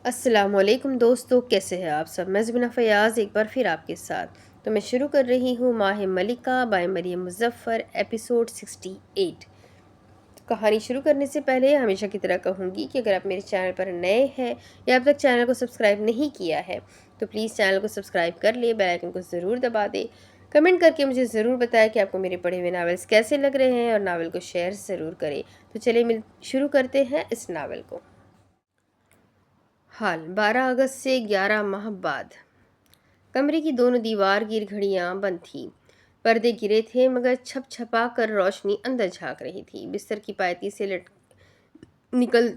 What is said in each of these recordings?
السلام علیکم دوستو، کیسے ہیں آپ سب؟ میں زبینہ فیاض ایک بار پھر آپ کے ساتھ تو میں شروع کر رہی ہوں ماہ ملکہ بائی مریم مظفر ایپیسوڈ 68۔ کہانی شروع کرنے سے پہلے ہمیشہ کی طرح کہوں گی کہ اگر آپ میرے چینل پر نئے ہیں یا اب تک چینل کو سبسکرائب نہیں کیا ہے تو پلیز چینل کو سبسکرائب کر لیں، بیل آئیکن کو ضرور دبا دیں، کمنٹ کر کے مجھے ضرور بتائیں کہ آپ کو میرے پڑھے ہوئے ناولز کیسے لگ رہے ہیں اور ناول کو شیئر ضرور کریں۔ تو چلیے شروع کرتے ہیں اس ناول کو۔ حال 12 اگست سے 11 ماہ بعد۔ کمرے کی دونوں دیوار گیر گھڑیاں بند تھیں، پردے گرے تھے مگر چھپ چھپا کر روشنی اندر جھانک رہی تھی۔ بستر کی پائتی سے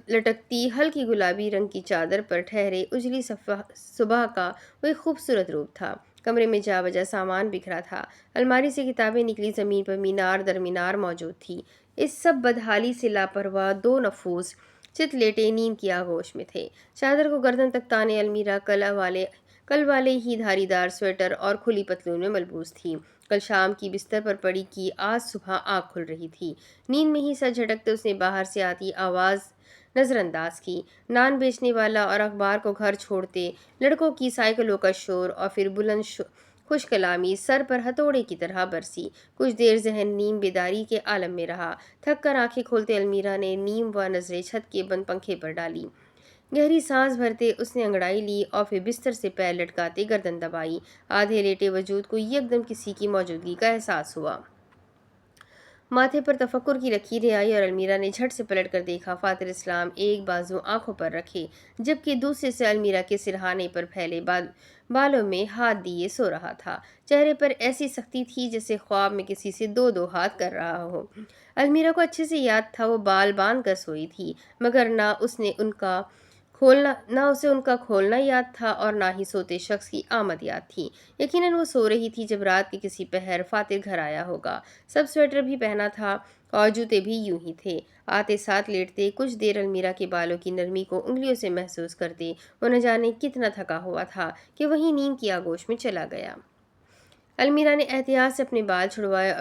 لٹکتی ہلکی گلابی رنگ کی چادر پر ٹھہرے اجلی صبح کا وہ ایک خوبصورت روپ تھا۔ کمرے میں جا بجا سامان بکھرا تھا، الماری سے کتابیں نکلی زمین پر مینار در مینار موجود تھی۔ اس سب بدحالی سے لاپرواہ دو نفوس چت لیٹے نیند کی آغوش میں تھے، چادر کو گردن تک تانے المیرا کل والے ہی دھاری دار سویٹر اور کھلی پتلون میں ملبوس تھی۔ کل شام کی بستر پر پڑی کی آج صبح آنکھ کھل رہی تھی۔ نیند میں ہی سر جھٹکتے اس نے باہر سے آتی آواز نظر انداز کی۔ نان بیچنے والا اور اخبار کو گھر چھوڑتے لڑکوں کی سائیکلوں کا شور اور پھر بلند خوش کلامی سر پر ہتھوڑے کی طرح برسی۔ کچھ دیر ذہن نیم بیداری کے عالم میں رہا۔ تھک کر آنکھیں کھولتے المیرا نے نیم و نظریں چھت کے بند پنکھے پر ڈالی۔ گہری سانس بھرتے اس نے انگڑائی لی اور پھر بستر سے پیر لٹکاتے گردن دبائی۔ آدھے لیٹے وجود کو یکدم کسی کی موجودگی کا احساس ہوا۔ ماتھے پر تفکر کی لکیریں آئی اور المیرا نے جھٹ سے پلٹ کر دیکھا۔ فاتر اسلام ایک بازو آنکھوں پر رکھے جبکہ دوسرے سے المیرا کے سرہانے پر پھیلے بالوں میں ہاتھ دیے سو رہا تھا۔ چہرے پر ایسی سختی تھی جیسے خواب میں کسی سے دو دو ہاتھ کر رہا ہو۔ المیرا کو اچھے سے یاد تھا وہ بال باندھ کر سوئی تھی، مگر نہ اسے ان کا کھولنا یاد تھا اور نہ ہی سوتے شخص کی آمد یاد تھی۔ یقیناً وہ سو رہی تھی جب رات کے کسی پہر فاتر گھر آیا ہوگا۔ سب سویٹر بھی پہنا تھا اور جوتے بھی یوں ہی تھے۔ آتے ساتھ لیٹتے کچھ دیر المیرا کے بالوں کی نرمی کو انگلیوں سے محسوس کرتے وہ نہ جانے کتنا تھکا ہوا تھا کہ وہیں نیند کی آغوش میں چلا گیا۔ المیرا نے احتیاط سے اپنے بال چھڑوائے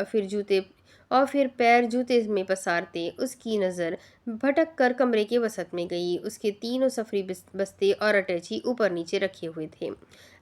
اور پھر پیر جوتے میں پسارتے اس کی نظر بھٹک کر کمرے کے وسط میں گئی۔ اس کے تینوں سفری بستے اور اٹیچی اوپر نیچے رکھے ہوئے تھے۔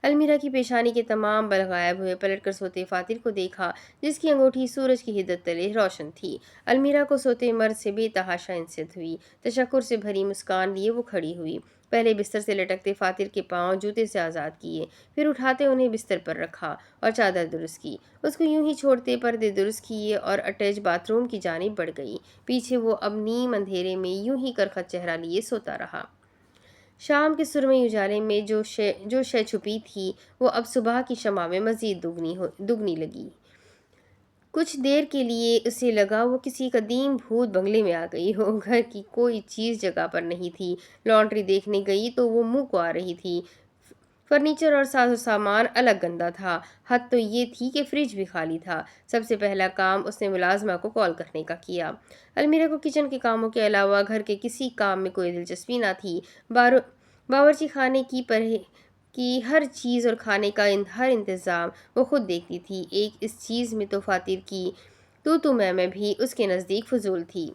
المیرا کی پیشانی کے تمام بل غائب ہوئے۔ پلٹ کر سوتے فاتر کو دیکھا جس کی انگوٹھی سورج کی حدت تلے روشن تھی۔ المیرا کو سوتے مرد سے بے تحاشا انست ہوئی۔ تشکر سے بھری مسکان لیے وہ کھڑی ہوئی۔ پہلے بستر سے لٹکتے فاتر کے پاؤں جوتے سے آزاد کیے، پھر اٹھاتے انہیں بستر پر رکھا اور چادر درست کی۔ اس کو یوں ہی چھوڑتے پردے درست کیے اور اٹیچ باتھ روم کی جانب بڑھ گئی۔ پیچھے وہ اب نیم اندھیرے میں یوں ہی کرخت چہرہ لیے سوتا رہا۔ شام کے سرمئی اجالے میں جو شے چھپی تھی وہ اب صبح کی شمع میں مزید دگنی لگی۔ کچھ دیر کے لیے اسے لگا وہ کسی قدیم بھوت بنگلے میں آ گئی ہو۔ گھر کی کوئی چیز جگہ پر نہیں تھی۔ لانڈری دیکھنے گئی تو وہ منہ کو آ رہی تھی۔ فرنیچر اور ساز و سامان الگ گندا تھا۔ حد تو یہ تھی کہ فریج بھی خالی تھا۔ سب سے پہلا کام اس نے ملازمہ کو کال کرنے کا کیا۔ المیرا کو کچن کے کاموں کے علاوہ گھر کے کسی کام میں کوئی دلچسپی نہ تھی۔ باورچی خانے کی ہر چیز اور کھانے کا ہر انتظام وہ خود دیکھتی تھی۔ ایک اس چیز میں تو فاتر کی تو میں بھی اس کے نزدیک فضول تھی۔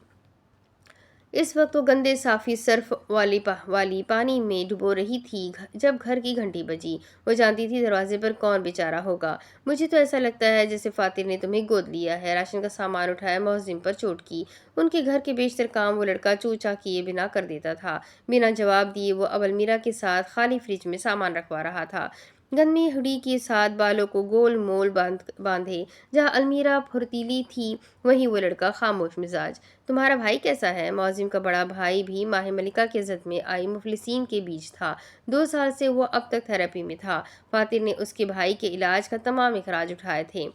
اس وقت وہ گندے صافی صرف والی پانی میں ڈبو رہی تھی جب گھر کی گھنٹی بجی۔ وہ جانتی تھی دروازے پر کون بیچارہ ہوگا۔ مجھے تو ایسا لگتا ہے جیسے فاتر نے تمہیں گود لیا ہے۔ راشن کا سامان اٹھایا، موذن پر چوٹ کی۔ ان کے گھر کے بیشتر کام وہ لڑکا چو چا کیے بنا کر دیتا تھا۔ بنا جواب دیے وہ اب المیرا کے ساتھ خالی فریج میں سامان رکھوا رہا تھا، گندی ہڈی کے ساتھ بالوں کو گول مول باندھے۔ جہاں المیرا پھرتیلی تھی وہیں وہ لڑکا خاموش مزاج۔ تمہارا بھائی کیسا ہے؟ موذن کا بڑا بھائی بھی ماہ ملکہ کے زد میں آئی مفلسین کے بیچ تھا۔ 2 سال سے وہ اب تک تھراپی میں تھا۔ فاتر نے اس کے بھائی کے علاج کا تمام اخراج اٹھائے تھے۔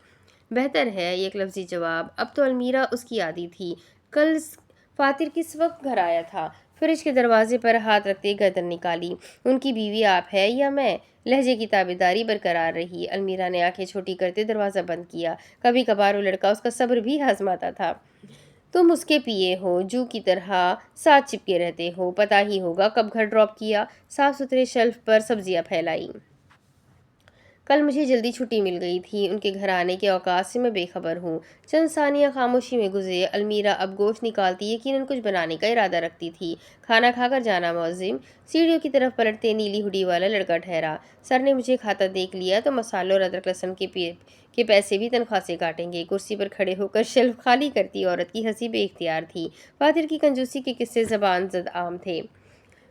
بہتر ہے، ایک لفظی جواب۔ اب تو المیرا اس کی عادی تھی۔ کل فاتر کس وقت گھر آیا تھا؟ فریج کے دروازے پر ہاتھ رکھتے گردن نکالی۔ ان کی بیوی آپ ہے یا میں؟ لہجے کی تابعداری برقرار رہی۔ المیرا نے آنکھیں چھوٹی کرتے دروازہ بند کیا۔ کبھی کبھار وہ لڑکا اس کا صبر بھی آزماتا تھا۔ تم اس کے پیے ہو، جو کی طرح ساتھ چپکے رہتے ہو۔ پتہ ہی ہوگا کب گھر ڈراپ کیا۔ صاف ستھرے شیلف پر سبزیاں پھیلائی، کل مجھے جلدی چھٹی مل گئی تھی، ان کے گھر آنے کے اوقات سے میں بے خبر ہوں۔ چند ثانیہ خاموشی میں گزرے۔ المیرا اب گوشت نکالتی یقیناً کچھ بنانے کا ارادہ رکھتی تھی۔ کھانا کھا کر جانا معزم؟ سیڑھیوں کی طرف پلٹتے نیلی ہڈی والا لڑکا ٹھہرا۔ سر نے مجھے کھاتا دیکھ لیا تو مسالوں اور ادرک لہسن کے پیسے بھی تنخواہ سے کاٹیں گے۔ کرسی پر کھڑے ہو کر شیلف خالی کرتی عورت کی ہنسی بے اختیار تھی۔ فاتر کی کنجوسی کے قصے زبان زد عام تھے۔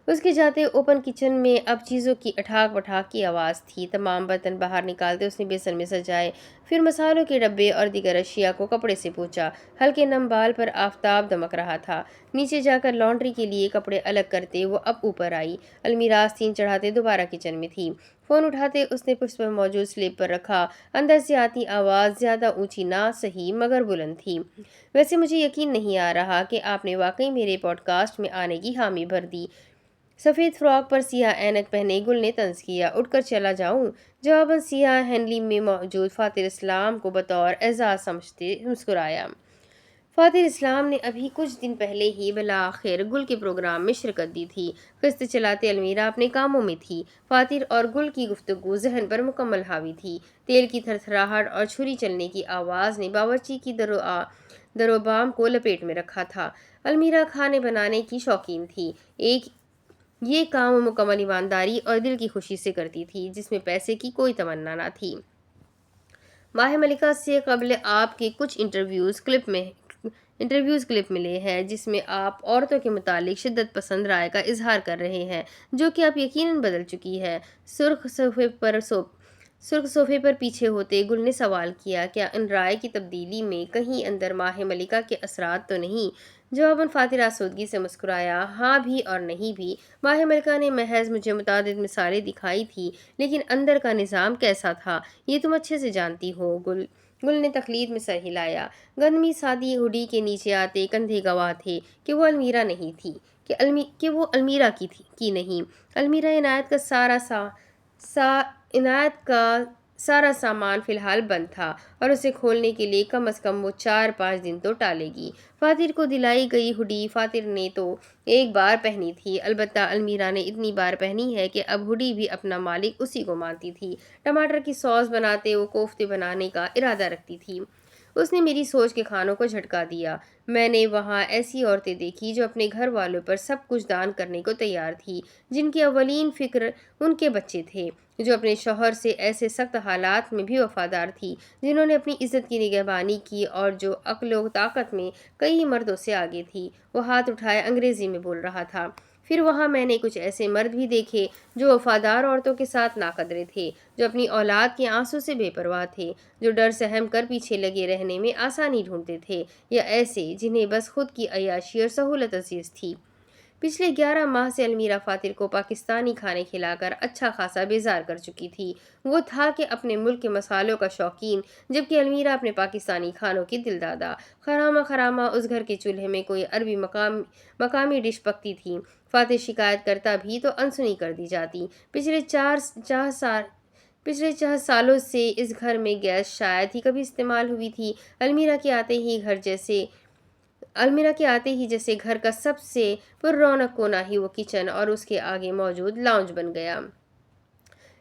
اس کے جاتے اوپن کچن میں اب چیزوں کی اٹھاک پٹھاک کی آواز تھی۔ تمام برتن باہر نکالتے اس نے بیسن میں سجائے، پھر مسالوں کے ڈبے اور دیگر اشیاء کو کپڑے سے پوچھا۔ ہلکے نم بال پر آفتاب دمک رہا تھا۔ نیچے جا کر لانڈری کے لیے کپڑے الگ کرتے وہ اب اوپر آئی۔ المیرا آستین چڑھاتے دوبارہ کچن میں تھی۔ فون اٹھاتے اس نے پشت پر موجود سلیب پر رکھا۔ اندر سے آتی آواز زیادہ اونچی نہ سہی مگر بلند تھی۔ ویسے مجھے یقین نہیں آ رہا کہ آپ نے واقعی میرے پوڈ کاسٹ میں آنے کی حامی بھر دی۔ سفید فراک پر سیاہ اینک پہنے گل نے طنز کیا۔ اٹھ کر چلا جاؤں؟ جواباً سیاہ ہینڈلی میں موجود فاتر اسلام کو بطور اعزاز سمجھتے مسکرایا۔ فاتر اسلام نے ابھی کچھ دن پہلے ہی بالآخر گل کے پروگرام میں شرکت دی تھی۔ قسط چلاتے المیرا اپنے کاموں میں تھی۔ فاتر اور گل کی گفتگو ذہن پر مکمل حاوی تھی۔ تیل کی تھرتھراہٹ اور چھری چلنے کی آواز نے باورچی کی دروبام کو لپیٹ میں رکھا تھا۔ المیرا کھانے بنانے کی شوقین تھی۔ یہ کام وہ مکمل ایمانداری اور دل کی خوشی سے کرتی تھی، جس میں پیسے کی کوئی تمنا نہ تھی۔ ماہ ملکہ سے قبل آپ کے کچھ انٹرویوز کلپ ملے ہیں جس میں آپ عورتوں کے متعلق شدت پسند رائے کا اظہار کر رہے ہیں، جو کہ اب یقیناً بدل چکی ہے۔ سرخ صوفے پر پیچھے ہوتے گل نے سوال کیا، کیا ان رائے کی تبدیلی میں کہیں اندر ماہ ملکہ کے اثرات تو نہیں؟ جواباً فاتر آسودگی سے مسکرایا، ہاں بھی اور نہیں بھی۔ ماہ ملکہ نے محض مجھے متعدد مثالیں دکھائی تھی، لیکن اندر کا نظام کیسا تھا یہ تم اچھے سے جانتی ہو۔ گل نے تقلید میں سر ہلایا۔ گندمی سادی ہڈی کے نیچے آتے کندھے گواہ تھے کہ وہ المیرا نہیں تھی، کہ وہ المیرا کی نہیں۔ المیرا عنایت کا سارا سامان فی الحال بند تھا اور اسے کھولنے کے لیے کم از کم وہ 4-5 دن تو ٹالے گی۔ فاتر کو دلائی گئی ہڈی فاتر نے تو ایک بار پہنی تھی، البتہ المیرا نے اتنی بار پہنی ہے کہ اب ہڈی بھی اپنا مالک اسی کو مانتی تھی۔ ٹماٹر کی سوس بناتے وہ کوفتے بنانے کا ارادہ رکھتی تھی۔ اس نے میری سوچ کے کھانوں کو جھٹکا دیا۔ میں نے وہاں ایسی عورتیں دیکھی جو اپنے گھر والوں پر سب کچھ دان کرنے کو تیار تھی، جن کی اولین فکر ان کے بچے تھے، جو اپنے شوہر سے ایسے سخت حالات میں بھی وفادار تھی، جنہوں نے اپنی عزت کی نگہبانی کی اور جو عقل و طاقت میں کئی مردوں سے آگے تھی۔ وہ ہاتھ اٹھائے انگریزی میں بول رہا تھا۔ پھر وہاں میں نے کچھ ایسے مرد بھی دیکھے جو وفادار عورتوں کے ساتھ ناقدرے تھے، جو اپنی اولاد کے آنسوں سے بے پرواہ تھے، جو ڈر سہم کر پیچھے لگے رہنے میں آسانی ڈھونڈتے تھے، یا ایسے جنہیں بس خود کی عیاشی اور سہولت عزیز تھی۔ پچھلے 11 ماہ سے المیرا فاتر کو پاکستانی کھانے کھلا کر اچھا خاصا بیزار کر چکی تھی۔ وہ تھا کہ اپنے ملک کے مسالوں کا شوقین، جبکہ المیرا اپنے پاکستانی کھانوں کی دلدادہ۔ خرامہ اس گھر کے چولہے میں کوئی عربی مقامی ڈش پکتی تھی، فاتر شکایت کرتا بھی تو انسنی کر دی جاتی۔ پچھلے 4 سالوں سے اس گھر میں گیس شاید ہی کبھی استعمال ہوئی تھی۔ المیرا کے آتے ہی جیسے گھر کا سب سے پر رونق کونا ہی وہ کچن اور اس کے آگے موجود لاؤنج بن گیا۔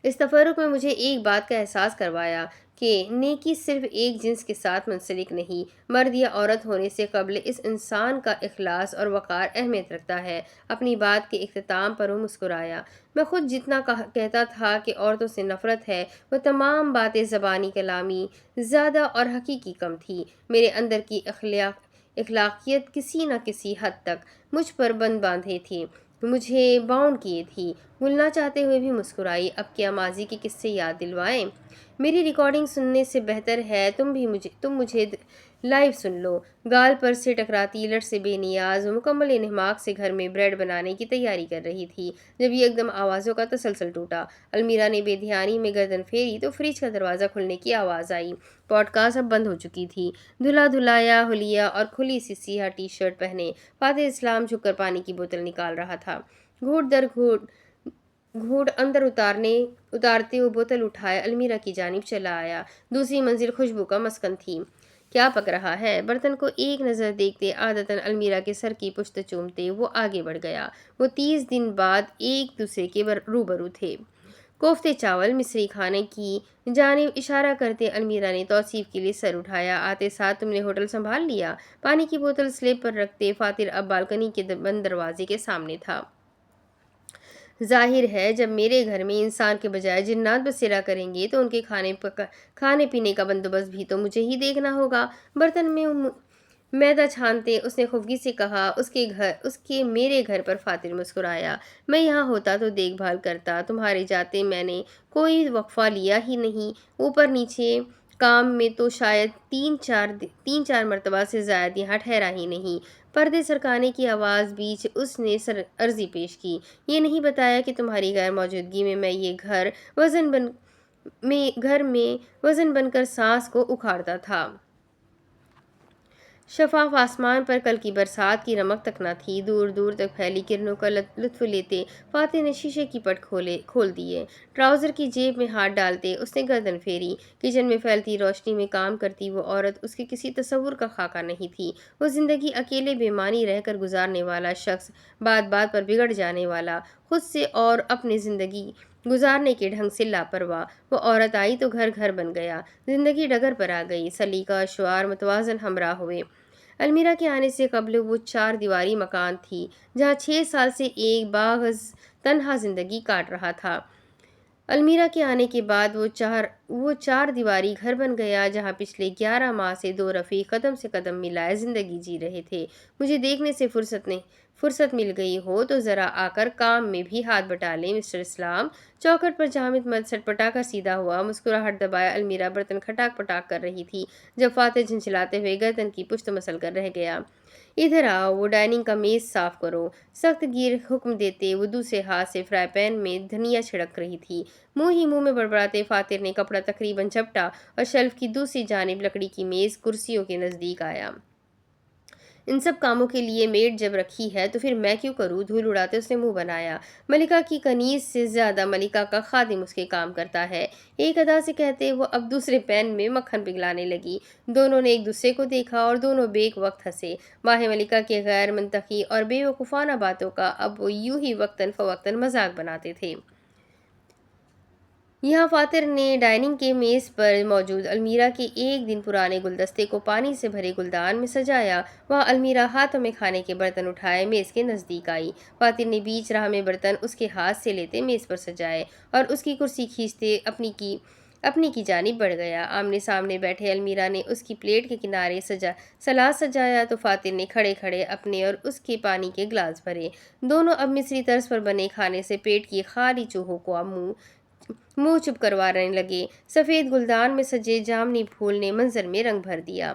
اس تفرق میں مجھے ایک بات کا احساس کروایا کہ نیکی صرف ایک جنس کے ساتھ منسلک نہیں، مرد یا عورت ہونے سے قبل اس انسان کا اخلاص اور وقار اہمیت رکھتا ہے۔ اپنی بات کے اختتام پر وہ مسکرایا۔ میں خود جتنا کہتا تھا کہ عورتوں سے نفرت ہے، وہ تمام باتیں زبانی کلامی زیادہ اور حقیقی کم تھی۔ میرے اندر کی اخلاقیات کسی نہ کسی حد تک مجھ پر بند باندھے تھی، مجھے باؤنڈ کیے تھی۔ بھولنا چاہتے ہوئے بھی مسکرائی۔ اب کیا ماضی کے قصے یاد دلوائیں؟ میری ریکارڈنگ سننے سے بہتر ہے تم مجھے لائیو سن لو۔ گال پر سے ٹکراتی لٹ سے بے نیاز وہ مکمل انہماک سے گھر میں بریڈ بنانے کی تیاری کر رہی تھی، جب ایک دم آوازوں کا تسلسل ٹوٹا۔ المیرا نے بے دھیانی میں گردن پھیری تو فریج کا دروازہ کھلنے کی آواز آئی۔ پوڈ کاسٹ اب بند ہو چکی تھی۔ دھلا دھلایا حلیہ اور کھلی سی سیاہ ٹی شرٹ پہنے فاتر اسلام جھک کر پانی کی بوتل نکال رہا تھا۔ گھونٹ در گھونٹ اندر اتارتے وہ بوتل اٹھائے المیرا کی جانب چلا آیا۔ دوسری منزل خوشبو کا مسکن تھی۔ کیا پک رہا ہے؟ برتن کو ایک نظر دیکھتے عادتاً المیرا کے سر کی پشت چومتے وہ آگے بڑھ گیا۔ وہ 30 دن بعد ایک دوسرے کے روبرو تھے۔ کوفتے چاول مصری کھانے کی جانب اشارہ کرتے المیرا نے توصیف کے لیے سر اٹھایا۔ آتے ساتھ تم نے ہوٹل سنبھال لیا؟ پانی کی بوتل سلیب پر رکھتے فاتر اب بالکنی کے بند دروازے کے سامنے تھا۔ ظاہر ہے جب میرے گھر میں انسان کے بجائے جنات بسیرا کریں گے تو ان کے کھانے پینے کا بندوبست بھی تو مجھے ہی دیکھنا ہوگا۔ برتن میں میدا چھانتے اس نے خفگی سے کہا۔ اس کے میرے گھر پر فاتر مسکرایا۔ میں یہاں ہوتا تو دیکھ بھال کرتا، تمہارے جاتے میں نے کوئی وقفہ لیا ہی نہیں، اوپر نیچے کام میں تو شاید تین چار مرتبہ سے زائد یہاں ٹھہرا ہی نہیں۔ پردے سرکانے کی آواز بیچ اس نے عرضی پیش کی۔ یہ نہیں بتایا کہ تمہاری غیر موجودگی میں یہ گھر میں وزن بن کر سانس کو اکھاڑتا تھا۔ شفاف آسمان پر کل کی برسات کی رمق تک نہ تھی۔ دور دور تک پھیلی کرنوں کا لطف لیتے فاتح نے شیشے کی پٹ کھول دیے۔ ٹراؤزر کی جیب میں ہاتھ ڈالتے اس نے گردن پھیری۔ کچن میں پھیلتی روشنی میں کام کرتی وہ عورت اس کے کسی تصور کا خاکہ نہیں تھی۔ وہ زندگی اکیلے بے معنی رہ کر گزارنے والا شخص، بات بات پر بگڑ جانے والا، خود سے اور اپنے زندگی گزارنے کے ڈھنگ سے لاپرواہ۔ وہ عورت آئی تو گھر گھر بن گیا، زندگی ڈگر پر آ گئی۔ سلیقہ شعار متوازن ہمراہ ہوئے۔ المیرا کے آنے سے قبل وہ 4 دیواری مکان تھی جہاں 6 سال سے ایک باغز تنہا زندگی کاٹ رہا تھا۔ المیرا کے آنے کے بعد وہ 4 دیواری گھر بن گیا جہاں پچھلے 11 ماہ سے 2 رفیق قدم سے قدم ملائے زندگی جی رہے تھے۔ مجھے دیکھنے سے فرصت مل گئی ہو تو ذرا آ کر کام میں بھی ہاتھ بٹا لیں مسٹر اسلام۔ چوکھٹ پر جامد مد سٹپٹا کر سیدھا ہوا، مسکراہٹ دبائے المیرا برتن کھٹاک پٹاک کر رہی تھی جب فاتح جھنجھلاتے ہوئے گردن کی پشت مسل کر رہ گیا۔ ادھر آؤ، وہ ڈائننگ کا میز صاف کرو، سخت گیر حکم دیتے وہ دوسرے ہاتھ سے فرائی پین میں دھنیا چھڑک رہی تھی۔ منہ ہی منہ میں بڑبڑاتے فاتر نے کپڑا تقریباً جھپٹا اور شیلف کی دوسری جانب لکڑی کی میز کرسیوں کے نزدیک آیا۔ ان سب کاموں کے لیے میڈ جب رکھی ہے تو پھر میں کیوں کروں؟ دھول اڑاتے اس نے منہ بنایا۔ ملکہ کی کنیز سے زیادہ ملکہ کا خادم اس کے کام کرتا ہے، ایک ادا سے کہتے وہ اب دوسرے پین میں مکھن پگھلانے لگی۔ دونوں نے ایک دوسرے کو دیکھا اور دونوں بیک وقت ہنسے۔ ماہ ملکہ کے غیر منطقی اور بے وقوفانہ باتوں کا اب وہ یوں ہی وقتاً فوقتاً مذاق بناتے تھے۔ یہاں فاتر نے ڈائننگ کے میز پر موجود المیرا کے 1 دن پرانے گلدستے کو پانی سے بھرے گلدان میں سجایا۔ وہاں المیرا ہاتھوں میں کھانے کے برتن اٹھائے میز کے نزدیک آئی۔ فاتر نے بیچ راہ میں برتن اس کے ہاتھ سے لیتے میز پر سجائے اور اس کی کرسی کھینچتے اپنی کی جانب بڑھ گیا۔ آمنے سامنے بیٹھے المیرا نے اس کی پلیٹ کے کنارے سلاد سجایا تو فاتر نے کھڑے کھڑے اپنے اور اس کے پانی کے گلاس بھرے۔ دونوں اب مصری طرز پر بنے کھانے سے پیٹ کی خالی چوہوں کو منہ چپ کروانے لگے۔ سفید گلدان میں سجے جامنی پھول نے منظر میں رنگ بھر دیا۔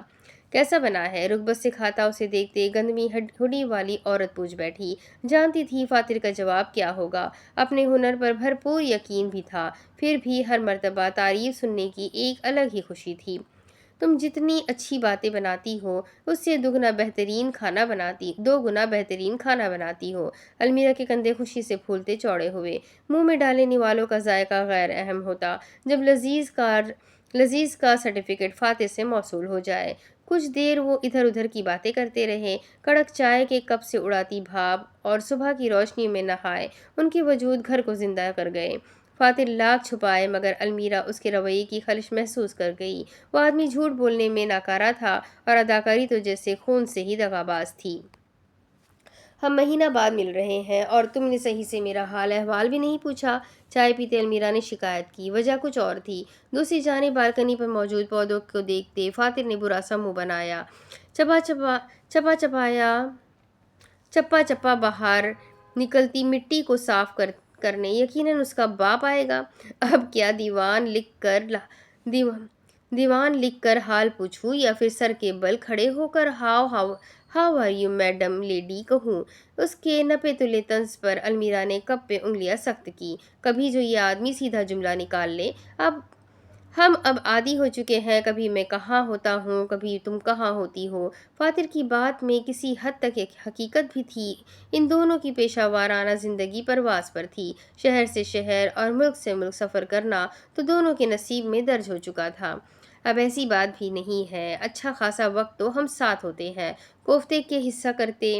کیسا بنا ہے؟ رغبت سے کھاتا اسے دیکھتے گندمی ہڈی والی عورت پوچھ بیٹھی۔ جانتی تھی فاتر کا جواب کیا ہوگا۔ اپنے ہنر پر بھرپور یقین بھی تھا، پھر بھی ہر مرتبہ تعریف سننے کی ایک الگ ہی خوشی تھی۔ تم جتنی اچھی باتیں بناتی ہو اس سے 2 گنا بہترین کھانا بناتی ہو۔ المیرا کے کندھے خوشی سے پھولتے چوڑے ہوئے۔ منہ میں ڈالے نوالوں کا ذائقہ غیر اہم ہوتا جب لذیذ کا سرٹیفکیٹ فاتح سے موصول ہو جائے۔ کچھ دیر وہ ادھر ادھر کی باتیں کرتے رہے۔ کڑک چائے کے کپ سے اڑاتی بھاپ اور صبح کی روشنی میں نہائے ان کے وجود گھر کو زندہ کر گئے۔ فاتر لاکھ چھپائے مگر المیرا اس کے رویے کی خلش محسوس کر گئی۔ وہ آدمی جھوٹ بولنے میں ناکارہ تھا اور اداکاری تو جیسے خون سے ہی دغاباز تھی۔ ہم مہینہ بعد مل رہے ہیں اور تم نے صحیح سے میرا حال احوال بھی نہیں پوچھا۔ چائے پیتے المیرا نے شکایت کی۔ وجہ کچھ اور تھی۔ دوسری جانب بالکنی پر موجود پودوں کو دیکھتے فاتر نے برا سا منہ بنایا۔ چپا چپا باہر نکلتی مٹی کو صاف کرنے یقیناً اس کا باپ آئے گا۔ اب کیا دیوان لکھ کر حال پوچھوں یا پھر سر کے بل کھڑے ہو کر how are you madam lady کہوں؟ اس کے نپے تلے طنز پر المیرا نے کپ پہ انگلیاں سخت کی۔ کبھی جو یہ آدمی سیدھا جملہ نکال لے۔ ہم اب عادی ہو چکے ہیں، کبھی میں کہاں ہوتا ہوں کبھی تم کہاں ہوتی ہو۔ فاتر کی بات میں کسی حد تک ایک حقیقت بھی تھی۔ ان دونوں کی پیشہ وارانہ زندگی پرواز پر تھی۔ شہر سے شہر اور ملک سے ملک سفر کرنا تو دونوں کے نصیب میں درج ہو چکا تھا۔ اب ایسی بات بھی نہیں ہے، اچھا خاصا وقت تو ہم ساتھ ہوتے ہیں۔ کوفتے کے حصہ کرتے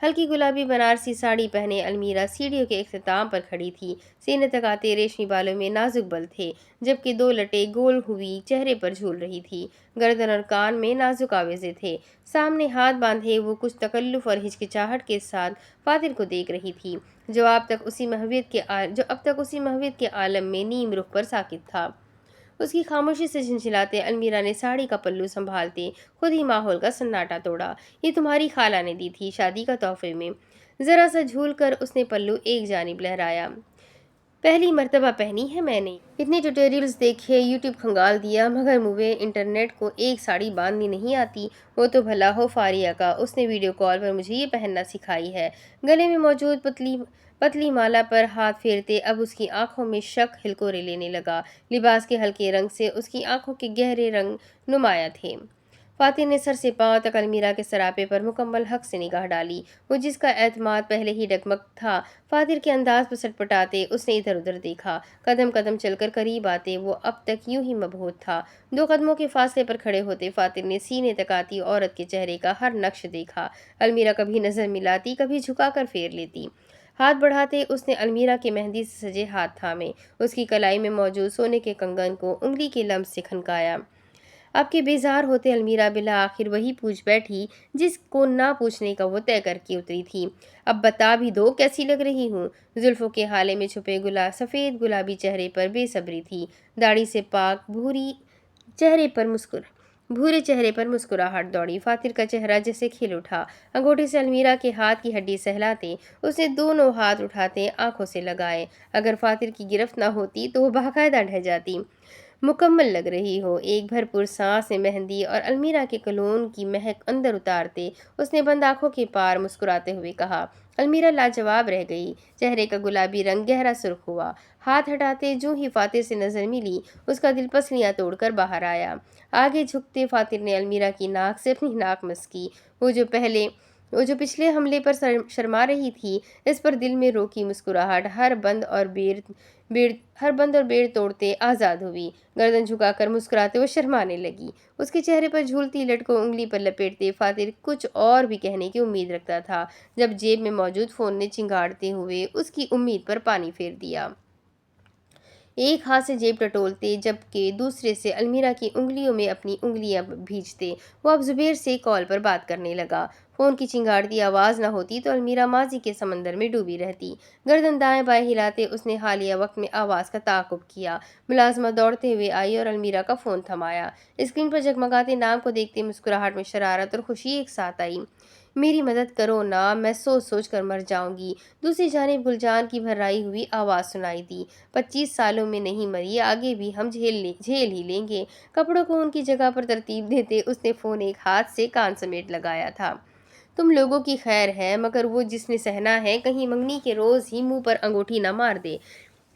ہلکی گلابی بنارسی ساڑی پہنے المیرا سیڑھیوں کے اختتام پر کھڑی تھی۔ سینے تک آتے ریشمی بالوں میں نازک بل تھے، جبکہ دو لٹیں گول ہوئی چہرے پر جھول رہی تھی۔ گردن اور کان میں نازک آویزے تھے۔ سامنے ہاتھ باندھے وہ کچھ تکلف اور ہچکچاہٹ کے ساتھ فاتر کو دیکھ رہی تھی، جو اب تک اسی محویت کے عالم میں نیم رخ پر ساکت تھا۔ اس کی خاموشی سے جھنجھلاتے المیرا نے ساڑی کا پلو سنبھالتے خود ہی ماحول کا سناٹا توڑا۔ یہ تمہاری خالہ نے دی تھی شادی کا تحفے میں۔ ذرا سا جھول کر اس نے پلو ایک جانب لہرایا۔ پہلی مرتبہ پہنی ہے میں نے۔ اتنے ٹیوٹوریلز دیکھے، یوٹیوب کھنگال دیا، مگر منہ انٹرنیٹ کو ایک ساڑی باندھنی نہیں آتی۔ وہ تو بھلا ہو فاریہ کا، اس نے ویڈیو کال پر مجھے یہ پہننا سکھائی ہے۔ گلے میں موجود پتلی مالا پر ہاتھ پھیرتے اب اس کی آنکھوں میں شک ہلکورے لینے لگا۔ لباس کے ہلکے رنگ سے اس کی آنکھوں کے گہرے رنگ نمایاں تھے۔ فاتح نے سر سے پاؤں تک المیرا کے سراپے پر مکمل حق سے نگاہ ڈالی۔ وہ جس کا اعتماد پہلے ہی ڈگمگ تھا، فاتح کے انداز پر سٹپٹاتے اس نے ادھر ادھر دیکھا۔ قدم قدم چل کر قریب آتے وہ اب تک یوں ہی مبہوت تھا۔ 2 قدموں کے فاصلے پر کھڑے ہوتے فاتح نے سینے تک آتی عورت کے چہرے کا ہر نقش دیکھا۔ المیرا کبھی نظر ملاتی، کبھی جھکا کر پھیر لیتی۔ ہاتھ بڑھاتے اس نے المیرا کے مہندی سے سجے ہاتھ تھامے، اس کی کلائی میں موجود سونے کے کنگن کو انگلی کے لمس سے کھنکایا۔ اب کے بیزار ہوتے المیرا بالآخر وہی پوچھ بیٹھی جس کو نہ پوچھنے کا وہ طے کر کے اتری تھی۔ اب بتا بھی دو کیسی لگ رہی ہوں۔ زلفوں کے ہالے میں چھپے سفید گلابی چہرے پر بے صبری تھی۔ داڑھی سے پاک بھورے چہرے پر مسکراہٹ دوڑی۔ فاتح کا چہرہ جیسے کھل اٹھا۔ انگوٹھے سے المیرا کے ہاتھ کی ہڈی سہلاتے اس نے دونوں ہاتھ اٹھاتے آنکھوں سے لگائے۔ اگر فاتح کی گرفت نہ ہوتی تو وہ باقاعدہ ڈھہ جاتی۔ مکمل لگ رہی ہو۔ ایک بھرپور سانس میں مہندی اور المیرا کے کولون کی مہک اندر اتارتے اس نے بند آنکھوں کے پار مسکراتے ہوئے کہا۔ المیرا لاجواب رہ گئی۔ چہرے کا گلابی رنگ گہرا سرخ ہوا۔ ہاتھ ہٹاتے جو ہی فاتح سے نظر ملی اس کا دل پسلیاں توڑ کر باہر آیا۔ آگے جھکتے فاتح نے المیرا کی ناک سے اپنی ناک مسکی۔ وہ جو پچھلے حملے پر شرما رہی تھی، اس پر دل میں روکی مسکراہٹ ہر بند اور بیڑ توڑتے آزاد ہوئی۔ گردن جھکا کر مسکراتے وہ شرمانے لگی۔ اس کے چہرے پر جھولتی لٹ کو انگلی پر لپیٹتے فاتح کچھ اور بھی کہنے کی امید رکھتا تھا، جب جیب میں موجود فون نے چنگاڑتے ہوئے اس کی امید پر پانی پھیر دیا۔ ایک ہاتھ سے جیب ٹٹولتے جبکہ دوسرے سے المیرا کی انگلیوں میں اپنی انگلیاں بھیجتے وہ اب زبیر سے کال پر بات کرنے لگا۔ فون کی چنگاڑتی آواز نہ ہوتی تو المیرا ماضی کے سمندر میں ڈوبی رہتی۔ گردن دائیں بائیں ہلاتے اس نے حالیہ وقت میں آواز کا تعاقب کیا۔ ملازمہ دوڑتے ہوئے آئی اور المیرا کا فون تھمایا۔ اسکرین پر جگمگاتے نام کو دیکھتے مسکراہٹ میں شرارت اور خوشی ایک ساتھ آئی۔ میری مدد کرو نا، میں سوچ سوچ کر مر جاؤں گی۔ دوسری جانب گلجان کی بھررائی ہوئی آواز سنائی دی۔ 25 سالوں میں نہیں مری، آگے بھی ہم جھیل ہی لیں گے۔ کپڑوں کو ان کی جگہ پر ترتیب دیتے اس نے فون ایک ہاتھ سے کان سمیٹ لگایا تھا۔ تم لوگوں کی خیر ہے، مگر وہ جس نے سہنا ہے کہیں منگنی کے روز ہی منہ پر انگوٹھی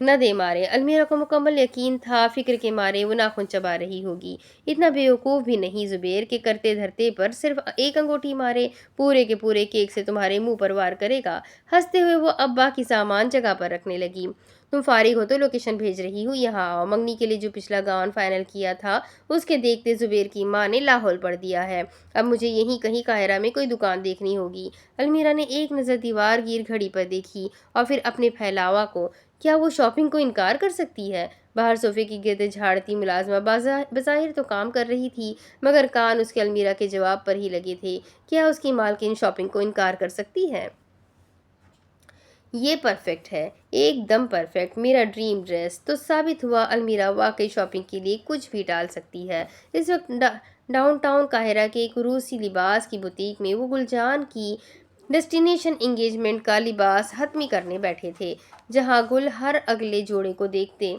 نہ دے مارے۔ المیرا کو مکمل یقین تھا فکر کے مارے وہ ناخن چبا رہی ہوگی۔ اتنا بیوقوف بھی نہیں زبیر کہ کرتے دھرتے پر صرف ایک انگوٹھی مارے، پورے کے پورے کیک سے تمہارے منہ پر وار کرے گا۔ ہنستے ہوئے وہ اب باقی سامان جگہ پر رکھنے لگی۔ تم فارغ ہو تو لوکیشن بھیج رہی ہوں، یہاں آؤ۔ منگنی کے لیے جو پچھلا گاؤن فائنل کیا تھا اس کے دیکھتے زبیر کی ماں نے لاہور پڑھ دیا ہے۔ اب مجھے یہیں کہیں قاہرہ میں کوئی دکان دیکھنی ہوگی۔ المیرا نے ایک نظر دیوار گیر گھڑی پر دیکھی اور پھر اپنے پھیلاوا کو۔ کیا وہ شاپنگ کو انکار کر سکتی ہے؟ باہر صوفے کی گرد جھاڑتی ملازمہ بظاہر تو کام کر رہی تھی، مگر کان اس کے المیرا کے جواب پر ہی لگے تھے۔ کیا اس کی مالکن شاپنگ کو انکار کر سکتی ہے؟ یہ پرفیکٹ ہے، ایک دم پرفیکٹ، میرا ڈریم ڈریس۔ تو ثابت ہوا المیرا واقعی شاپنگ کے لیے کچھ بھی ٹال سکتی ہے۔ اس وقت ڈاؤن ٹاؤن قاہرہ کے ایک روسی لباس کی بوتیک میں وہ گلجان کی ڈیسٹینیشن انگیجمنٹ کا لباس حتمی کرنے بیٹھے تھے، جہاں گل ہر اگلے جوڑے کو دیکھتے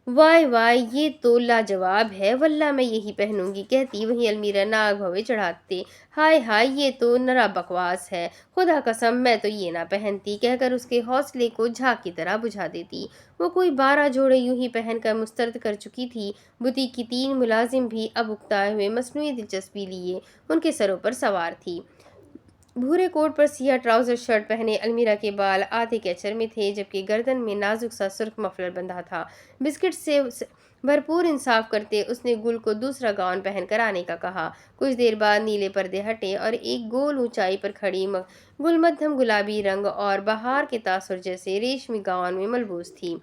وائے وائے یہ تو لاجواب ہے، واللہ میں یہی پہنوں گی کہتی وہیں المیرا ناک بھوے چڑھاتے ہائے ہائے یہ تو نرا بکواس ہے، خدا قسم میں تو یہ نہ پہنتی کہہ کر اس کے حوصلے کو جھاگ کی طرح بجھا دیتی۔ وہ کوئی 12 جوڑے یوں ہی پہن کر مسترد کر چکی تھی۔ بوتیک کی 3 ملازم بھی اب اکتائے ہوئے مصنوعی دلچسپی لیے ان کے سروں پر سوار تھی۔ بھورے کوٹ پر سیاہ ٹراؤزر شرٹ پہنے المیرا کے بال آدھے کیچر میں تھے، جبکہ گردن میں نازک سا سرخ مفلر بندھا تھا۔ بھرپور انصاف کرتے اس نے گل کو دوسرا گاؤن پہن کر آنے کا کہا۔ کچھ دیر بعد نیلے پردے ہٹے اور ایک گول اونچائی پر کھڑی گل مدھم گلابی رنگ اور بہار کے تاثر جیسے ریشمی گاؤن میں ملبوس تھی۔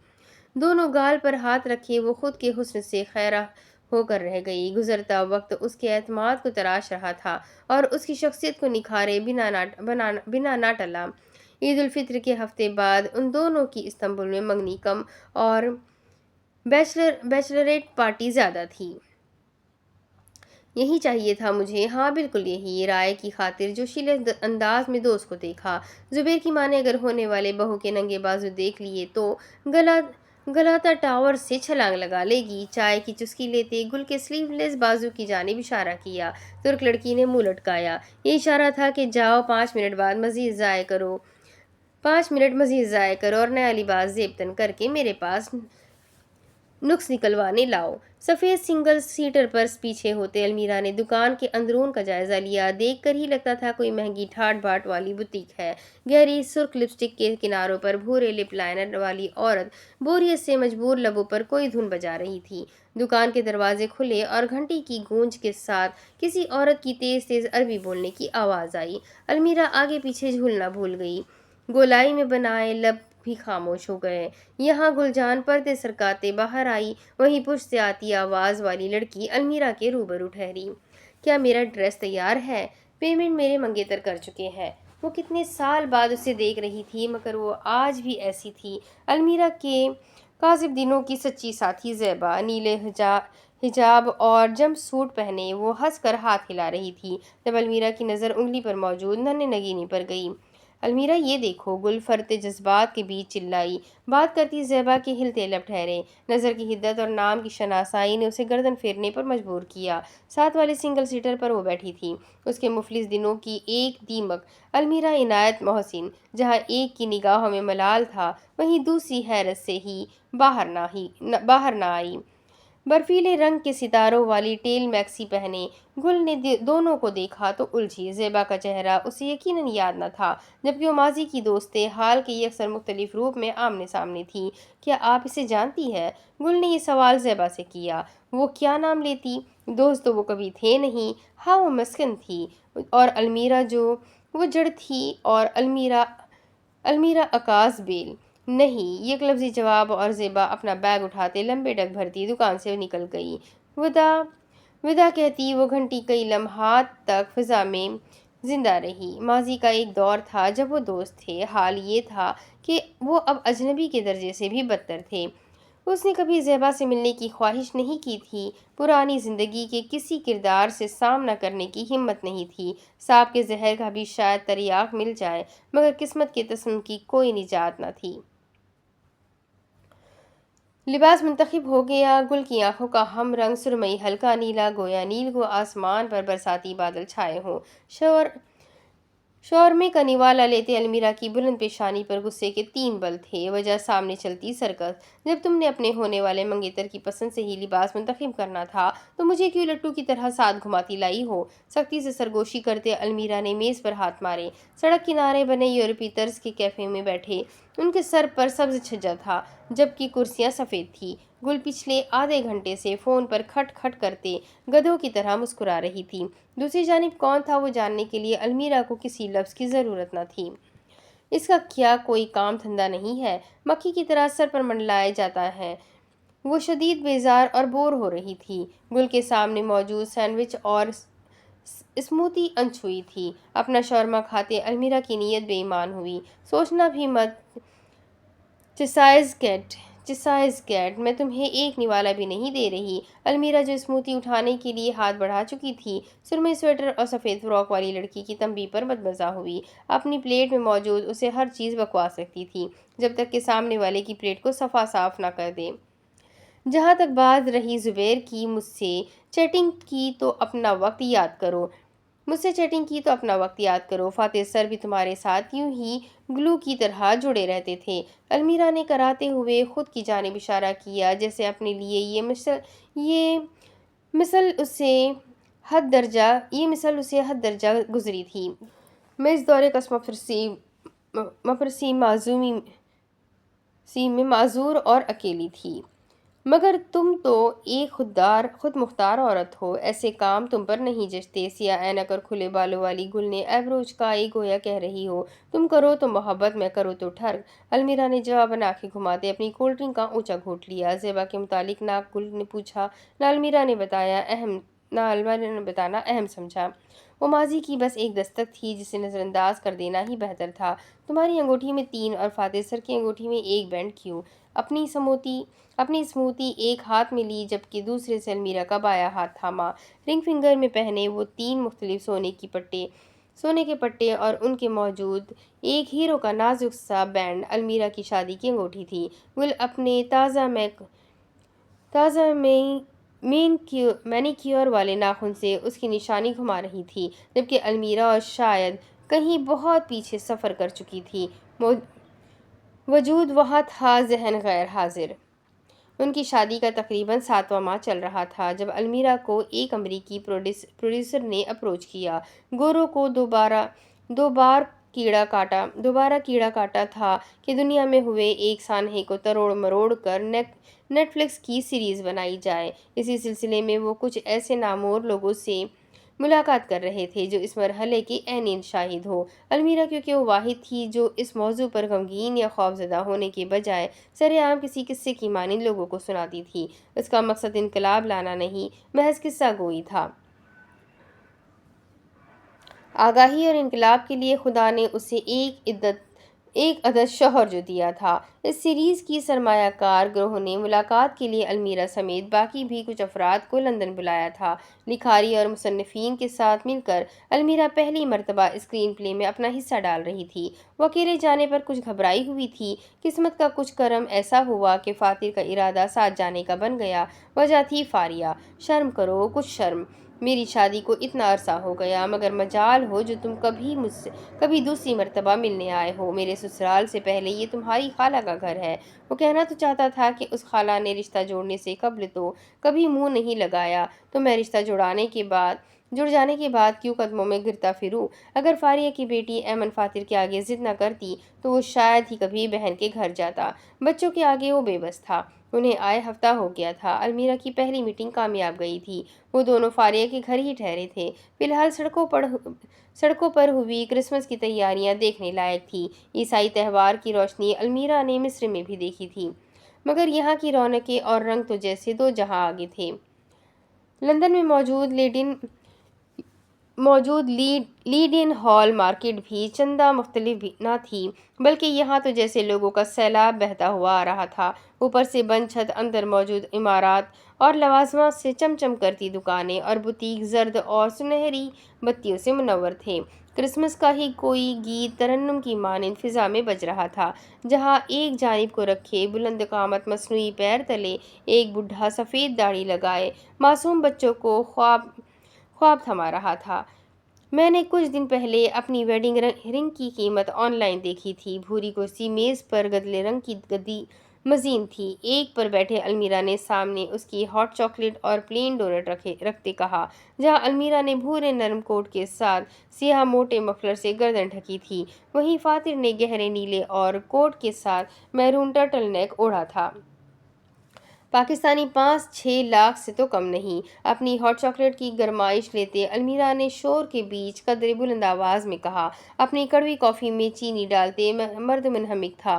دونوں گال پر ہاتھ رکھے وہ خود کے حسن سے خیرہ ہو کر رہ گئی۔ گزرتا وقت اس کے اعتماد کو تراش رہا تھا اور اس کی شخصیت کو نکھارے بنا نہ ٹلا۔ عید الفطر کے ہفتے بعد ان دونوں کی استنبول میں منگنی کم اور بیچلریٹ پارٹی زیادہ تھی۔ یہی چاہیے تھا مجھے، ہاں بالکل یہی، رائے کی خاطر جوشیلے انداز میں دوست کو دیکھا۔ زبیر کی ماں نے اگر ہونے والے بہو کے ننگے بازو دیکھ لیے تو گلاتا ٹاور سے چھلانگ لگا لے گی۔ چائے کی چسکی لیتے گل کے سلیو لیس بازو کی جانب اشارہ کیا۔ ترک لڑکی نے منہ لٹکایا۔ یہ اشارہ تھا کہ جاؤ 5 منٹ بعد مزید ضائع کرو 5 منٹ مزید ضائع کرو اور نیا لباس زیب تن کر کے میرے پاس نقص نکلوانے لاؤ۔ سفید سنگل سیٹر پر پیچھے ہوتے المیرا نے دکان کے اندرون کا جائزہ لیا۔ دیکھ کر ہی لگتا تھا کوئی مہنگی ٹھاٹ بھاٹ والی بوتیک ہے۔ گہری سرخ لپسٹک کے کناروں پر بھورے لپ لائنر والی عورت بوریت سے مجبور لبوں پر کوئی دھن بجا رہی تھی۔ دکان کے دروازے کھلے اور گھنٹی کی گونج کے ساتھ کسی عورت کی تیز تیز عربی بولنے کی آواز آئی۔ المیرا آگے پیچھے جھولنا بھول گئی۔ گولائی میں بنائے لب بھی خاموش ہو گئے۔ یہاں گل جان پردے سرکاتے باہر آئی، وہیں پشت سے آتی آواز والی لڑکی المیرا کے روبرو ٹھہری۔ کیا میرا ڈریس تیار ہے؟ پیمنٹ میرے منگیتر کر چکے ہیں۔ وہ کتنے سال بعد اسے دیکھ رہی تھی مگر وہ آج بھی ایسی تھی۔ المیرا کے کاذب دنوں کی سچی ساتھی زیبا، نیلے حجاب اور جمپ سوٹ پہنے وہ ہنس کر ہاتھ ہلا رہی تھی جب المیرا کی نظر انگلی پر موجود ننھے نگینے پر گئی۔ المیرا یہ دیکھو، گل فرتے جذبات کے بیچ چلائی۔ بات کرتی زیبا کے ہلتے لب ٹھہرے۔ نظر کی حدت اور نام کی شناسائی نے اسے گردن پھیرنے پر مجبور کیا۔ ساتھ والے سنگل سیٹر پر وہ بیٹھی تھی، اس کے مفلس دنوں کی ایک دیمک۔ المیرا عنایت محسن، جہاں ایک کی نگاہوں میں ملال تھا وہیں دوسری حیرت سے ہی باہر نہ آئی۔ برفیلے رنگ کے ستاروں والی ٹیل میکسی پہنے گل نے دونوں کو دیکھا تو الجھی۔ زیبا کا چہرہ اسے یقیناً یاد نہ تھا، جبکہ وہ ماضی کی دوستیں حال کے یکسر مختلف روپ میں آمنے سامنے تھی۔ کیا آپ اسے جانتی ہیں؟ گل نے یہ سوال زیبا سے کیا۔ وہ کیا نام لیتی؟ دوست تو وہ کبھی تھے نہیں۔ ہاں وہ مسکن تھی اور المیرا جو وہ جڑ تھی اور المیرا عکاس بیل نہیں۔ یک لفظی جواب اور زیبا اپنا بیگ اٹھاتے لمبے ڈگ بھرتی دکان سے نکل گئی۔ ودا کہتی وہ گھنٹی کئی لمحات تک فضا میں زندہ رہی۔ ماضی کا ایک دور تھا جب وہ دوست تھے، حال یہ تھا کہ وہ اب اجنبی کے درجے سے بھی بدتر تھے۔ اس نے کبھی زیبا سے ملنے کی خواہش نہیں کی تھی، پرانی زندگی کے کسی کردار سے سامنا کرنے کی ہمت نہیں تھی۔ سانپ کے زہر کا بھی شاید تریاق مل جائے مگر قسمت کے تسم کی کوئی نجات نہ تھی۔ لباس منتخب ہو گیا۔ گل کی آنکھوں کا ہم رنگ سرمئی ہلکا نیلا، گویا نیل کو آسمان پر برساتی بادل چھائے ہوں۔ شورمے کا نوالا لیتے المیرا کی بلند پیشانی پر غصے کے 3 بل تھے۔ وجہ سامنے چلتی سرکس۔ جب تم نے اپنے ہونے والے منگیتر کی پسند سے ہی لباس منتخب کرنا تھا تو مجھے کیوں لٹو کی طرح ساتھ گھماتی لائی ہو؟ سختی سے سرگوشی کرتے المیرا نے میز پر ہاتھ مارے۔ سڑک کنارے بنے یورپی طرز کے کیفے میں بیٹھے ان کے سر پر سبز چھجا تھا جبکہ کرسیاں سفید تھیں۔ گل پچھلے آدھے گھنٹے سے فون پر کھٹ کھٹ کرتے گدھوں کی طرح مسکرا رہی تھی۔ دوسری جانب کون تھا وہ جاننے کے لیے المیرا کو کسی لفظ کی ضرورت نہ تھی۔ اس کا کیا کوئی کام دھندہ نہیں ہے؟ مکھی کی طرح سر پر منڈلائے جاتا ہے۔ وہ شدید بیزار اور بور ہو رہی تھی۔ گل کے سامنے موجود سینڈوچ اور اسموتی انچھوئی تھی۔ اپنا شورما کھاتے المیرا کی نیت بے ایمان ہوئی۔ سوچنا بھی مت، چسائز کیٹ، میں تمہیں ایک نوالا بھی نہیں دے رہی۔ المیرا جو اسموتی اٹھانے کے لیے ہاتھ بڑھا چکی تھی، سرمئی سویٹر اور سفید فراک والی لڑکی کی تنبیہ پر مدمزہ ہوئی۔ اپنی پلیٹ میں موجود اسے ہر چیز بکواس لگتی تھی جب تک کہ سامنے والے کی پلیٹ کو صاف نہ کر دے۔ جہاں تک بات رہی زبیر کی، مجھ سے چیٹنگ کی تو اپنا وقت یاد کرو۔ فاتح سر بھی تمہارے ساتھ یوں ہی گلو کی طرح جڑے رہتے تھے۔ المیرا نے کراتے ہوئے خود کی جانب اشارہ کیا جیسے اپنے لیے یہ مثل اسے حد درجہ گزری تھی۔ میں اس دور کس مپرسی میں معذور اور اکیلی تھی۔ مگر تم تو ایک خود مختار عورت ہو، ایسے کام تم پر نہیں جچتے۔ سیاہ اینک اور کھلے بالوں والی گل نے ایبرو اچکائی، گویا کہہ رہی ہو، تم کرو تو محبت، میں کروں تو ٹھگ۔ المیرا نے جواباً آنکھیں گھماتے اپنی کولڈ ڈرنک کا اونچا گھونٹ لیا۔ زیبا کے متعلق نہ گل نے پوچھا، نہ المیرا نے بتانا اہم سمجھا۔ وہ ماضی کی بس ایک دستک تھی جسے نظر انداز کر دینا ہی بہتر تھا۔ تمہاری انگوٹھی میں 3 اور فاتح سر کی انگوٹھی میں 1 بینڈ کیوں؟ اپنی اسموتی ایک ہاتھ میں لی جبکہ دوسرے سے المیرا کا بایاں ہاتھ تھاما۔ رنگ فنگر میں پہنے وہ 3 مختلف سونے کے پٹے اور ان کے موجود ایک ہیرو کا نازک سا بینڈ المیرا کی شادی کی انگوٹھی تھی۔ گل اپنے تازہ مینیکیور والے ناخن سے اس کی نشانی گھما رہی تھی، جبکہ المیرا اور شاید کہیں بہت پیچھے سفر کر چکی تھی۔ وجود وہاں تھا، ذہن غیر حاضر۔ ان کی شادی کا تقریباً 7واں ماہ چل رہا تھا جب المیرا کو ایک امریکی پروڈیوسر نے اپروچ کیا۔ گورو کو دوبارہ کیڑا کاٹا تھا کہ دنیا میں ہوئے ایک سانحے کو تروڑ مروڑ کر نیٹ فلکس کی سیریز بنائی جائے۔ اسی سلسلے میں وہ کچھ ایسے نامور لوگوں سے ملاقات کر رہے تھے جو اس مرحلے کے عینی شاہد ہو۔ المیرا کیونکہ وہ واحد تھی جو اس موضوع پر غمگین یا خوفزدہ ہونے کے بجائے سر عام کسی قصے کی مانند لوگوں کو سناتی تھی۔ اس کا مقصد انقلاب لانا نہیں، محض قصہ گوئی تھا۔ آگاہی اور انقلاب کے لیے خدا نے اسے ایک عدد شوہر جو دیا تھا۔ اس سیریز کی سرمایہ کار گروہ نے ملاقات کے لیے المیرا سمیت باقی بھی کچھ افراد کو لندن بلایا تھا۔ لکھاری اور مصنفین کے ساتھ مل کر المیرا پہلی مرتبہ اسکرین پلے میں اپنا حصہ ڈال رہی تھی۔ وہ اکیلے جانے پر کچھ گھبرائی ہوئی تھی۔ قسمت کا کچھ کرم ایسا ہوا کہ فاتر کا ارادہ ساتھ جانے کا بن گیا۔ وجہ تھی فاریہ۔ شرم کرو، کچھ شرم۔ میری شادی کو اتنا عرصہ ہو گیا، مگر مجال ہو جو تم کبھی دوسری مرتبہ ملنے آئے ہو۔ میرے سسرال سے پہلے یہ تمہاری خالہ کا گھر ہے۔ وہ کہنا تو چاہتا تھا کہ اس خالہ نے رشتہ جوڑنے سے قبل تو کبھی منہ نہیں لگایا، تو میں رشتہ جڑ جانے کے بعد کیوں قدموں میں گرتا پھروں؟ اگر فاریہ کی بیٹی ایمن فاتر کے آگے ضد نہ کرتی تو وہ شاید ہی کبھی بہن کے گھر جاتا۔ بچوں کے آگے وہ بے بس تھا۔ انہیں آئے ہفتہ ہو گیا تھا۔ المیرا کی پہلی میٹنگ کامیاب گئی تھی۔ وہ دونوں فاریہ کے گھر ہی ٹھہرے تھے۔ فی الحال سڑکوں پر ہوئی کرسمس کی تیاریاں دیکھنے لائق تھی۔ عیسائی تہوار کی روشنی المیرا نے مصر میں بھی دیکھی تھی، مگر یہاں کی رونقیں اور رنگ تو جیسے 2 جہاں آگے تھے۔ لندن میں موجود لیڈین ہال مارکیٹ بھی چندہ مختلف نہ تھی، بلکہ یہاں تو جیسے لوگوں کا سیلاب بہتا ہوا آ رہا تھا۔ اوپر سے بند چھت، اندر موجود عمارات اور لوازمات سے چمچم کرتی دکانیں اور بوتیک زرد اور سنہری بتیوں سے منور تھے۔ کرسمس کا ہی کوئی گیت ترنم کی مانند فضا میں بج رہا تھا، جہاں ایک جانب کو رکھے بلند قامت مصنوعی پیر تلے ایک بوڑھا سفید داڑھی لگائے معصوم بچوں کو خواب تھما رہا تھا۔ میں نے کچھ دن پہلے اپنی ویڈنگ رنگ کی قیمت آن لائن دیکھی تھی۔ بھوری کرسی، میز پر گدلے رنگ کی گدی مزین تھی۔ ایک پر بیٹھے المیرا نے سامنے اس کی ہاٹ چاکلیٹ اور پلین ڈونٹ رکھتے کہا۔ جہاں المیرا نے بھورے نرم کوٹ کے ساتھ سیاہ موٹے مفلر سے گردن ڈھکی تھی، وہیں فاتر نے گہرے نیلے اور کوٹ کے ساتھ میرون ٹرٹل نیک اوڑھا تھا۔ پاکستانی 5-6 لاکھ سے تو کم نہیں۔ اپنی ہاٹ چاکلیٹ کی گرمائش لیتے المیرا نے شور کے بیچ قدرے بلند آواز میں کہا۔ اپنی کڑوی کافی میں چینی ڈالتے مرد منہمک تھا۔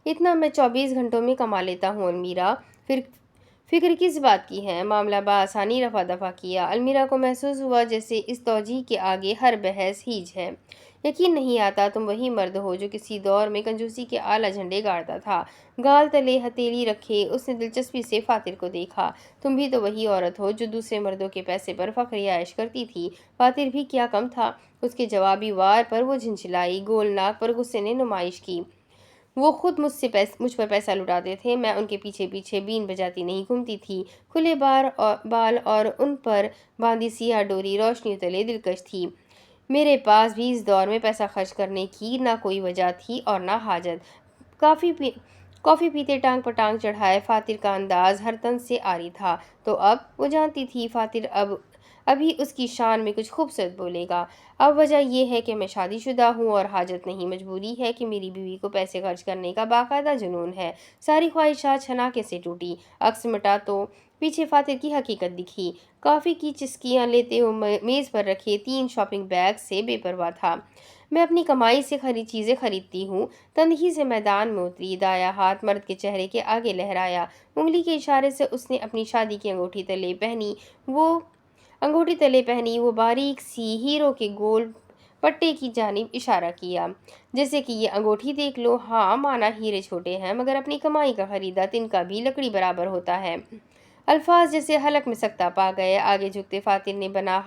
اتنا میں 24 گھنٹوں میں کما لیتا ہوں المیرا، فکر کس بات کی ہے؟ معاملہ بآسانی رفع دفع کیا۔ المیرا کو محسوس ہوا جیسے اس توجیہ کے آگے ہر بحث ہیج ہے۔ یقین نہیں آتا تم وہی مرد ہو جو کسی دور میں کنجوسی کے اعلیٰ جھنڈے گاڑتا تھا۔ گال تلے ہتھیلی رکھے اس نے دلچسپی سے فاتر کو دیکھا۔ تم بھی تو وہی عورت ہو جو دوسرے مردوں کے پیسے پر فخر عائش کرتی تھی۔ فاتر بھی کیا کم تھا؟ اس کے جوابی وار پر وہ جھنجھلائی۔ گول ناک پر غصے نے نمائش کی۔ وہ خود مجھ پر پیسہ لٹاتے تھے، میں ان کے پیچھے پیچھے بین بجاتی نہیں گھومتی تھی۔ کھلے بال اور ان پر باندھی سیاہ ڈوری روشنی تلے دلکش تھی۔ میرے پاس بھی اس دور میں پیسہ خرچ کرنے کی نہ کوئی وجہ تھی اور نہ حاجت۔ کافی پیتے ٹانگ پر ٹانگ چڑھائے فاتر کا انداز ہر طنز سے عاری تھا۔ تو اب وہ جانتی تھی فاتر ابھی اس کی شان میں کچھ خوبصورت بولے گا۔ اب وجہ یہ ہے کہ میں شادی شدہ ہوں اور حاجت نہیں، مجبوری ہے کہ میری بیوی کو پیسے خرچ کرنے کا باقاعدہ جنون ہے۔ ساری خواہشات چھناکے سے ٹوٹی۔ عکس مٹا تو پیچھے فاتر کی حقیقت دکھی۔ کافی کی چسکیاں لیتے ہوئے میز پر رکھے 3 شاپنگ بیگ سے بے پرواہ تھا۔ میں اپنی کمائی سے چیزیں خریدتی ہوں۔ تندہی سے میدان میں اتری، دایاں ہاتھ مرد کے چہرے کے آگے لہرایا، انگلی کے اشارے سے اس نے اپنی شادی کی انگوٹھی تلے پہنی وہ باریک سی ہیرو کے گول پٹے کی جانب اشارہ کیا، جیسے کہ یہ انگوٹھی دیکھ لو۔ ہاں مانا ہیرے چھوٹے ہیں مگر اپنی کمائی کا خریدا تنکا بھی لکڑی برابر ہوتا ہے۔ الفاظ جیسے حلق میں سکتہ پا گئے۔ آگے جھکتے فاتر نے بنا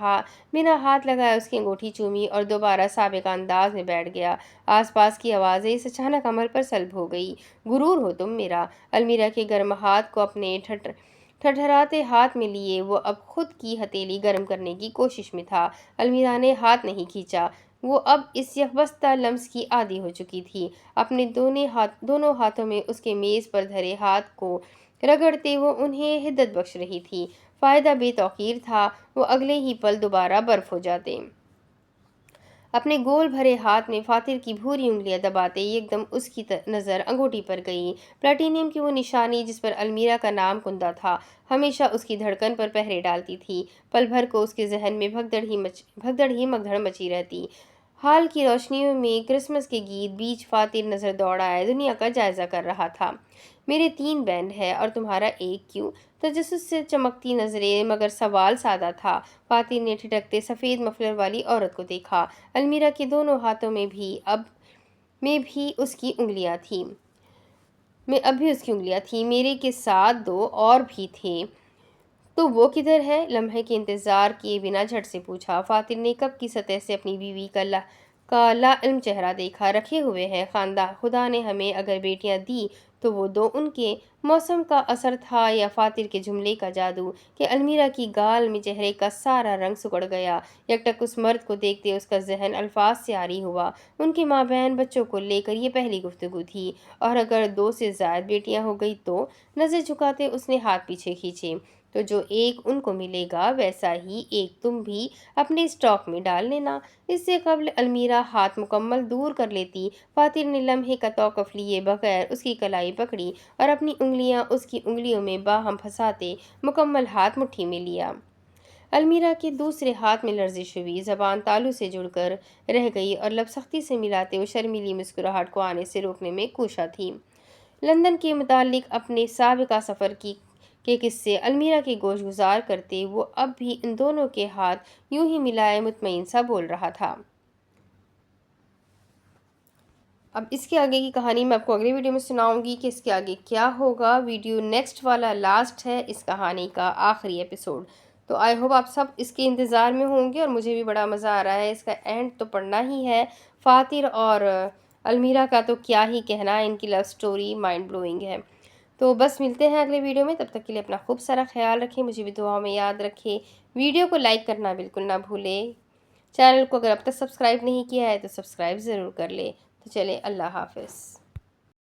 ہاتھ لگائے اس کی انگوٹھی چومی اور دوبارہ سابقہ انداز میں بیٹھ گیا۔ آس پاس کی آوازیں اس اچانک عمل پر سلب ہو گئی۔ غرور ہو تم میرا۔ المیرا کے گرم ہاتھ کو اپنے ٹھٹھراتے ہاتھ میں لیے وہ اب خود کی ہتھیلی گرم کرنے کی کوشش میں تھا۔ المیرا نے ہاتھ نہیں کھینچا۔ وہ اب اس یکبستہ لمس کی عادی ہو چکی تھی۔ اپنے دونوں ہاتھوں میں اس کے میز پر دھرے ہاتھ کو رگڑتے وہ انہیں حدت بخش رہی تھی۔ فائدہ بے تاخیر تھا، وہ اگلے ہی پل دوبارہ برف ہو جاتے۔ اپنے گول بھرے ہاتھ میں فاتر کی بھوری انگلیاں دباتے یکدم اس کی نظر انگوٹھی پر گئی۔ پلاٹینیم کی وہ نشانی جس پر المیرا کا نام کندہ تھا، ہمیشہ اس کی دھڑکن پر پہرے ڈالتی تھی۔ پل بھر کو اس کے ذہن میں بھگدڑ ہی مگدڑ مچی رہتی۔ ہال کی روشنیوں میں کرسمس کے گیت بیچ فاتر نظر دوڑائے دنیا کا جائزہ کر رہا تھا۔ میرے 3 بینڈ ہیں اور تمہارا 1 کیوں؟ تجسس سے چمکتی نظریں، مگر سوال سادہ تھا۔ فاتر نے ٹھٹکتے سفید مفلر والی عورت کو دیکھا۔ المیرا کے دونوں ہاتھوں میں بھی اس کی انگلیاں تھیں۔ میرے کے ساتھ 2 اور بھی تھے۔ تو وہ کدھر ہے؟ لمحے کے انتظار کیے بنا جھٹ سے پوچھا۔ فاتر نے کپ کی سطح سے اپنی بیوی کا لاعلم چہرہ دیکھا۔ رکھے ہوئے ہیں، خدا نے ہمیں اگر بیٹیاں دی تو وہ 2 ان کے۔ موسم کا اثر تھا یا فاتر کے جملے کا جادو کہ المیرا کی گال میں چہرے کا سارا رنگ سکڑ گیا۔ یکٹک اس مرد کو دیکھتے اس کا ذہن الفاظ سے عاری ہوا۔ ان کے مابین بچوں کو لے کر یہ پہلی گفتگو تھی، اور اگر 2 سے زائد بیٹیاں ہو گئی تو؟ نظر جھکاتے اس نے ہاتھ پیچھے کھینچے۔ تو جو 1 ان کو ملے گا ویسا ہی 1 تم بھی اپنے اسٹاک میں ڈال لینا۔ اس سے قبل المیرا ہاتھ مکمل دور کر لیتی، فاتر نے لمحے کا توقف لیے بغیر اس کی کلائی پکڑی اور اپنی انگلیاں اس کی انگلیوں میں باہم پھنساتے مکمل ہاتھ مٹھی میں لیا۔ المیرا کے دوسرے ہاتھ میں لرزش ہوئی، زبان تالو سے جڑ کر رہ گئی اور لب سختی سے ملاتے وہ شرمیلی مسکراہٹ کو آنے سے روکنے میں کوشاں تھی۔ لندن کے متعلق اپنے سابقہ سفر کے قصے المیرا کے گوش گزار کرتے وہ اب بھی ان دونوں کے ہاتھ یوں ہی ملائے مطمئن سا بول رہا تھا۔ اب اس کے آگے کی کہانی میں آپ کو اگلی ویڈیو میں سناؤں گی کہ اس کے آگے کیا ہوگا۔ ویڈیو نیکسٹ والا لاسٹ ہے اس کہانی کا آخری ایپیسوڈ۔ تو آئی ہوپ آپ سب اس کے انتظار میں ہوں گے، اور مجھے بھی بڑا مزہ آ رہا ہے۔ اس کا اینڈ تو پڑھنا ہی ہے۔ فاتر اور المیرا کا تو کیا ہی کہنا، ان کی لو سٹوری مائنڈ بلوئنگ ہے۔ تو بس ملتے ہیں اگلے ویڈیو میں، تب تک کے لیے اپنا خوب سارا خیال رکھیں، مجھے بھی دعاؤں میں یاد رکھیں۔ ویڈیو کو لائک کرنا بالکل نہ بھولیں۔ چینل کو اگر اب تک سبسکرائب نہیں کیا ہے تو سبسکرائب ضرور کر لیں۔ تو چلیں، اللہ حافظ۔